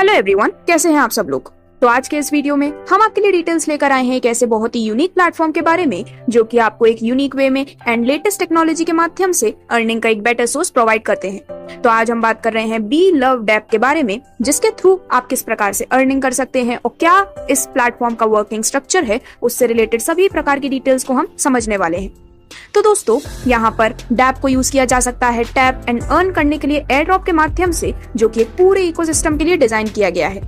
Hello everyone, कैसे हैं आप सब लोग। तो आज के इस वीडियो में हम आपके लिए डिटेल्स लेकर आए हैं एक ऐसे बहुत ही यूनिक प्लेटफॉर्म के बारे में जो कि आपको एक यूनिक वे में एंड लेटेस्ट टेक्नोलॉजी के माध्यम से अर्निंग का एक बेटर सोर्स प्रोवाइड करते हैं। तो आज हम बात कर रहे हैं बी लव्ड ऐप के बारे में, जिसके थ्रू आप किस प्रकार से अर्निंग कर सकते हैं और क्या इस प्लेटफॉर्म का वर्किंग स्ट्रक्चर है, उससे रिलेटेड सभी प्रकार की डिटेल्स को हम समझने वाले हैं। तो दोस्तों, यहाँ पर डैप को यूज किया जा सकता है टैप एंड अर्न करने के लिए एयर ड्रॉप के माध्यम से, जो कि एक पूरे इकोसिस्टम के लिए डिजाइन किया गया है।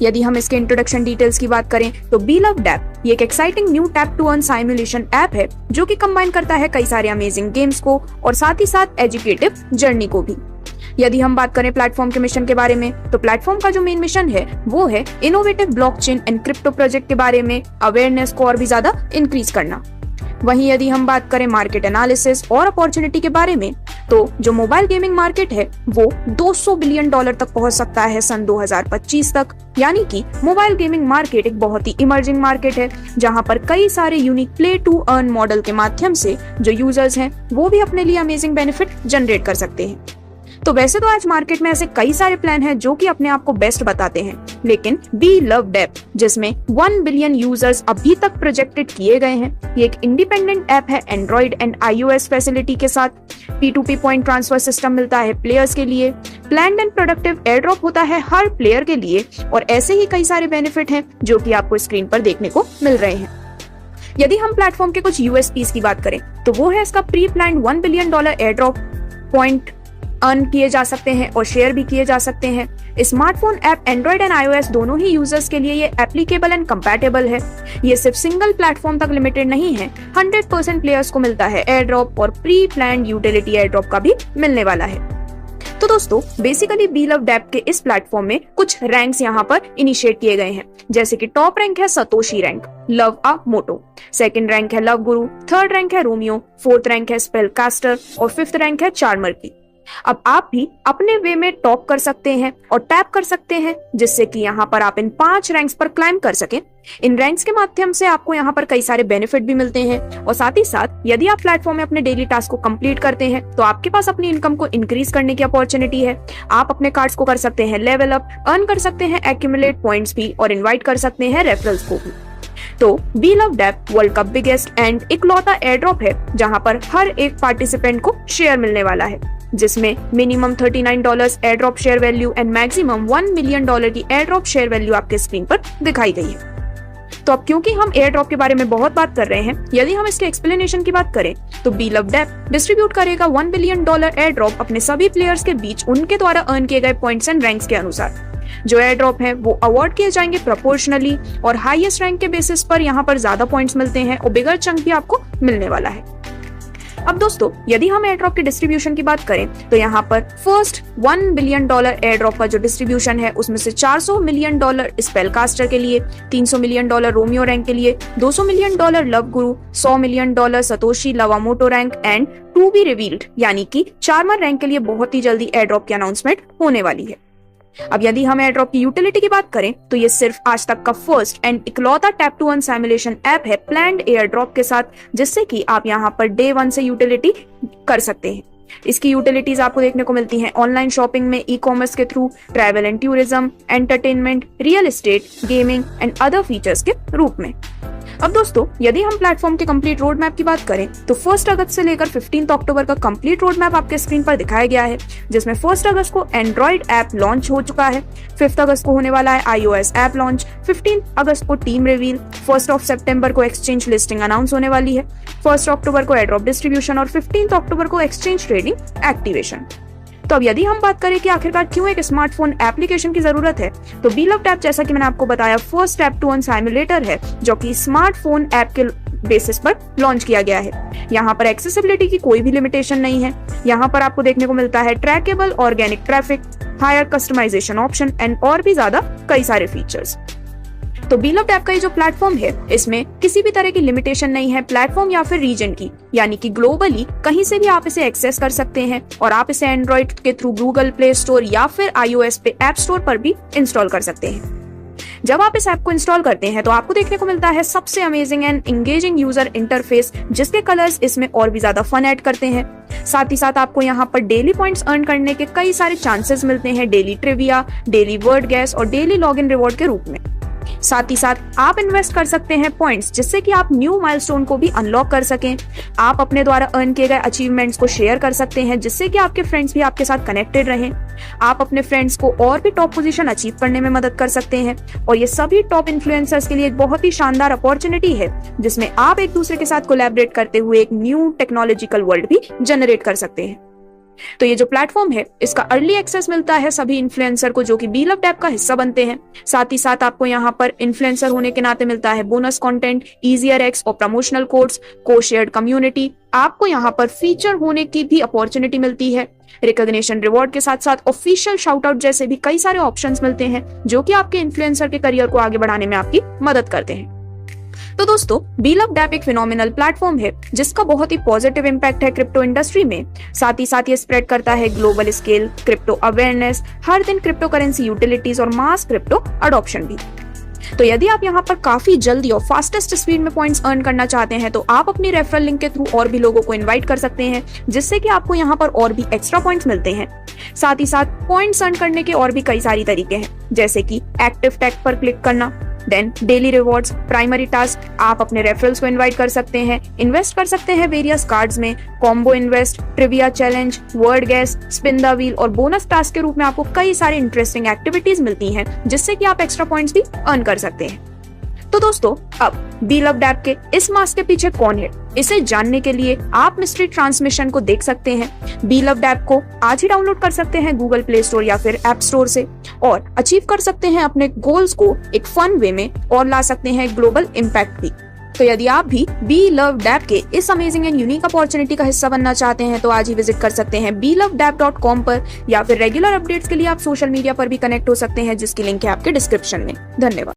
यदि हम इसके इंट्रोडक्शन डिटेल्स की बात करें तो बी लव्ड ऐप ये एक exciting new tap to earn simulation app है जो कि कंबाइन करता है कई सारे अमेजिंग गेम्स को और साथ ही साथ एजुकेटिव जर्नी को भी। यदि हम बात करें प्लेटफॉर्म के मिशन के बारे में, तो प्लेटफॉर्म का जो मेन मिशन है वो है innovative blockchain and crypto project के बारे में अवेयरनेस को और भी ज्यादा इंक्रीज करना। वहीं यदि हम बात करें मार्केट एनालिसिस और अपॉर्चुनिटी के बारे में, तो जो मोबाइल गेमिंग मार्केट है वो $200 बिलियन तक पहुंच सकता है सन 2025 तक। यानी कि मोबाइल गेमिंग मार्केट एक बहुत ही इमर्जिंग मार्केट है जहां पर कई सारे unique play to earn model के माध्यम से जो यूजर्स हैं वो भी अपने लिए अमेजिंग बेनिफिट जनरेट कर सकते हैं। तो वैसे तो आज मार्केट में ऐसे कई सारे प्लान हैं जो कि अपने आप को बेस्ट बताते हैं, लेकिन बी लव्ड ऐप जिसमें 1 बिलियन यूजर्स अभी तक प्रोजेक्टेड किए गए हैं, ये एक इंडिपेंडेंट ऐप है एंड्रॉइड एंड iOS फैसिलिटी के साथ। P2P पॉइंट ट्रांसफर सिस्टम मिलता है प्लेयर्स के लिए, planned and productive air drop होता है हर प्लेयर के लिए, और ऐसे ही कई सारे बेनिफिट हैं जो कि आपको स्क्रीन पर देखने को मिल रहे हैं। यदि हम प्लेटफॉर्म के कुछ USPs की बात करें तो वो है इसका pre planned $1 billion air drop point earn किए जा सकते हैं और शेयर भी किए जा सकते हैं। Smartphone app Android and iOS दोनों ही यूजर्स के लिए ये एप्लीकेबल एंड कंपैटिबल है। ये सिर्फ सिंगल प्लेटफॉर्म तक लिमिटेड नहीं है, 100% प्लेयर्स को मिलता है एयर ड्रॉप और pre planned utility air drop का भी मिलने वाला है। तो दोस्तों, बेसिकली बी लव्ड ऐप के इस प्लेटफॉर्म में कुछ रैंक्स यहाँ पर इनिशिएट किए गए हैं, जैसे कि टॉप रैंक है Satoshi rank, love a motto, second rank है लव गुरु, थर्ड रैंक है रोमियो, फोर्थ रैंक है स्पेल कास्टर और फिफ्थ रैंक है चार्मर की। अब आप भी अपने वे में टॉप कर सकते हैं और टैप कर सकते हैं, जिससे कि यहाँ पर आप इन 5 रैंक्स पर क्लाइम कर सकें। इन रैंक्स के माध्यम से आपको यहाँ पर कई सारे बेनिफिट भी मिलते हैं, और साथ ही साथ यदि आप प्लेटफॉर्म में अपने डेली टास्क को कंप्लीट करते हैं तो आपके पास अपनी इनकम को इंक्रीज करने की अपॉर्चुनिटी है। आप अपने कार्ड्स को कर सकते हैं लेवल अप, अर्न कर सकते हैं एक्यूमुलेट पॉइंट्स भी, और इनवाइट कर सकते हैं रेफरल्स को भी। तो बी लव्ड ऐप वर्ल्ड का बिगेस्ट एंड इकलौता एयर ड्रॉप है जहां पर हर एक पार्टिसिपेंट को शेयर मिलने वाला है, जिसमें minimum $39 air drop share value and maximum $1 million की एयर ड्रॉप शेयर वैल्यू आपके स्क्रीन पर दिखाई गई है। तो अब क्योंकि हम एयर ड्रॉप के बारे में बहुत बात कर रहे हैं, यदि हम इसके एक्सप्लेनेशन की बात करें तो बी लव्ड ऐप डिस्ट्रीब्यूट करेगा $1 बिलियन एयर ड्रॉप अपने सभी प्लेयर्स के बीच उनके द्वारा अर्न किए गए पॉइंट्स एंड रैंक्स के अनुसार। जो एयर ड्रॉप है वो अवार्ड किए जाएंगे प्रोपोर्शनली, और हाईएस्ट रैंक के बेसिस पर यहाँ पर ज्यादा पॉइंट्स मिलते हैं और बिगर चंक भी आपको मिलने वाला है। अब दोस्तों, यदि हम एयर ड्रॉप के डिस्ट्रीब्यूशन की बात करें तो यहाँ पर फर्स्ट $1 बिलियन एयर ड्रॉप का जो डिस्ट्रीब्यूशन है उसमें से $400 मिलियन स्पेल कास्टर के लिए, $300 मिलियन रोमियो रैंक के लिए, $200 million love guru, $100 million Satoshi Lovamoto rank and to be revealed यानी कि चार्मर रैंक के लिए बहुत ही जल्दी एयर ड्रॉप की अनाउंसमेंट होने वाली है। अब यदि हम एयर ड्रॉप की यूटिलिटी की बात करें तो ये सिर्फ आज तक का फर्स्ट एंड इकलौता tap to earn simulation app है प्लान्ड एयर ड्रॉप के साथ, जिससे कि आप यहाँ पर डे 1 से यूटिलिटी कर सकते हैं। इसकी यूटिलिटीज आपको देखने को मिलती हैं ऑनलाइन शॉपिंग में, ई कॉमर्स के through, travel and tourism, entertainment, real estate, gaming and other features के रूप में। अब दोस्तों, यदि हम प्लेटफॉर्म के कंप्लीट रोड मैप की बात करें तो 1 अगस्त से लेकर 15 अक्टूबर का कंप्लीट रोड मैप आपके स्क्रीन पर दिखाया गया है, जिसमें 1 अगस्त को एंड्रॉइड ऐप लॉन्च हो चुका है, 5 अगस्त को होने वाला है iOS ऐप लॉन्च, 15 अगस्त को टीम रिवील, 1 सितंबर को एक्सचेंज लिस्टिंग अनाउंस होने वाली है, 1 अक्टूबर को एयर ड्रॉप डिस्ट्रीब्यूशन और 15 अक्टूबर को एक्सचेंज ट्रेडिंग एक्टिवेशन। तो अब यदि हम बात करें कि आखिरकार क्यों एक स्मार्टफोन एप्लीकेशन की जरूरत है, तो बी लव्ड ऐप जैसा कि मैंने आपको बताया first tap to earn simulator है जो कि स्मार्टफोन ऐप के बेसिस पर लॉन्च किया गया है। यहाँ पर एक्सेसिबिलिटी की कोई भी लिमिटेशन नहीं है। यहाँ पर आपको देखने को मिलता है trackable organic traffic, higher customisation option and और भी ज्यादा कई सारे फीचर्स। तो बी लव्ड ऐप का ये जो प्लेटफॉर्म है इसमें किसी भी तरह की लिमिटेशन नहीं है प्लेटफॉर्म या फिर रीजन की, यानी कि ग्लोबली कहीं से भी आप इसे एक्सेस कर सकते हैं और आप इसे एंड्रॉइड के थ्रू गूगल प्ले स्टोर या फिर iOS पे ऐप स्टोर पर भी इंस्टॉल कर सकते हैं। जब आप इस ऐप को इंस्टॉल करते हैं तो आपको देखने को मिलता है सबसे amazing and engaging user interface, जिसके कलर्स इसमें और भी ज्यादा फन ऐड करते हैं। साथ ही साथ आपको यहाँ पर डेली पॉइंट्स अर्न करने के कई सारे चांसेस मिलते हैं, daily trivia, daily word gas और डेली लॉगिन रिवॉर्ड के रूप में। साथ ही साथ आप इन्वेस्ट कर सकते हैं पॉइंट्स, जिससे कि आप न्यू माइलस्टोन को भी अनलॉक कर सकें। आप अपने द्वारा अर्न किए गए अचीवमेंट्स को शेयर कर सकते हैं, जिससे कि आपके फ्रेंड्स भी आपके साथ कनेक्टेड रहें। आप अपने फ्रेंड्स को और भी टॉप पोजीशन अचीव करने में मदद कर सकते हैं, और ये सभी टॉप इन्फ्लुएंसर्स के लिए एक बहुत ही शानदार अपॉर्चुनिटी है, जिसमें आप एक दूसरे के साथ कोलैबोरेट करते हुए एक न्यू टेक्नोलॉजिकल वर्ल्ड भी जनरेट कर सकते हैं। तो ये जो प्लेटफॉर्म है, इसका अर्ली एक्सेस मिलता है सभी इन्फ्लुएंसर को जो कि बी लव्ड ऐप का हिस्सा बनते हैं। साथ ही साथ आपको यहाँ पर इन्फ्लुएंसर होने के नाते मिलता है बोनस कंटेंट, इजियर एक्स और प्रमोशनल कोड्स, को शेयर्ड कम्युनिटी। आपको यहाँ पर फीचर होने की भी अपॉर्चुनिटी मिलती है। रिकॉग्निशन रिवॉर्ड के साथ साथ ऑफिशियल शाउट आउट जैसे भी कई सारे ऑप्शंस मिलते हैं, जो कि आपके इन्फ्लुएंसर के करियर को आगे बढ़ाने में आपकी मदद करते हैं। तो दोस्तों, बी लव्ड ऐप एक फिनोमिनल प्लेटफॉर्म है, जिसका बहुत ही पॉजिटिव इम्पैक्ट है क्रिप्टो इंडस्ट्री में। साथ ही साथ ये स्प्रेड करता है ग्लोबल स्केल क्रिप्टो अवेयरनेस, हर दिन क्रिप्टो करेंसी यूटिलिटीज और मास क्रिप्टो अडॉप्शन भी। तो यदि आप यहाँ पर काफी जल्दी और फास्टेस्ट स्पीड में पॉइंट्स अर्न करना चाहते हैं, तो आप अपनी रेफरल लिंक के थ्रू और भी लोगों को इनवाइट कर सकते हैं, जिससे कि आपको यहाँ पर और भी एक्स्ट्रा पॉइंट्स मिलते हैं। साथ ही साथ पॉइंट्स अर्न करने के और भी कई सारी तरीके हैं, जैसे कि एक्टिव टैग पर क्लिक करना, then daily rewards, primary task. आप अपने रेफरल्स को इनवाइट कर सकते हैं, इन्वेस्ट कर सकते हैं वेरियस कार्ड्स में, combo invest, trivia challenge, word gas, spin the wheel और बोनस टास्क के रूप में आपको कई सारे इंटरेस्टिंग एक्टिविटीज मिलती हैं, जिससे कि आप एक्स्ट्रा पॉइंट्स भी अर्न कर सकते हैं। तो दोस्तों, अब बी लव्ड ऐप के इस मास्क के पीछे कौन है, इसे जानने के लिए आप मिस्ट्री ट्रांसमिशन को देख सकते हैं। बी लव्ड ऐप को आज ही डाउनलोड कर सकते हैं गूगल प्ले स्टोर या फिर ऐप स्टोर से, और अचीव कर सकते हैं अपने गोल्स को एक फन वे में और ला सकते हैं ग्लोबल इम्पैक्ट भी। तो यदि आप भी बी लव्ड ऐप के इस अमेजिंग एंड यूनिक अपॉर्चुनिटी का हिस्सा बनना चाहते हैं, तो आज ही विजिट कर सकते हैं belovedapp.com पर, या फिर रेगुलर अपडेट्स के लिए आप सोशल मीडिया पर भी कनेक्ट हो सकते हैं, जिसकी लिंक है आपके डिस्क्रिप्शन में। धन्यवाद।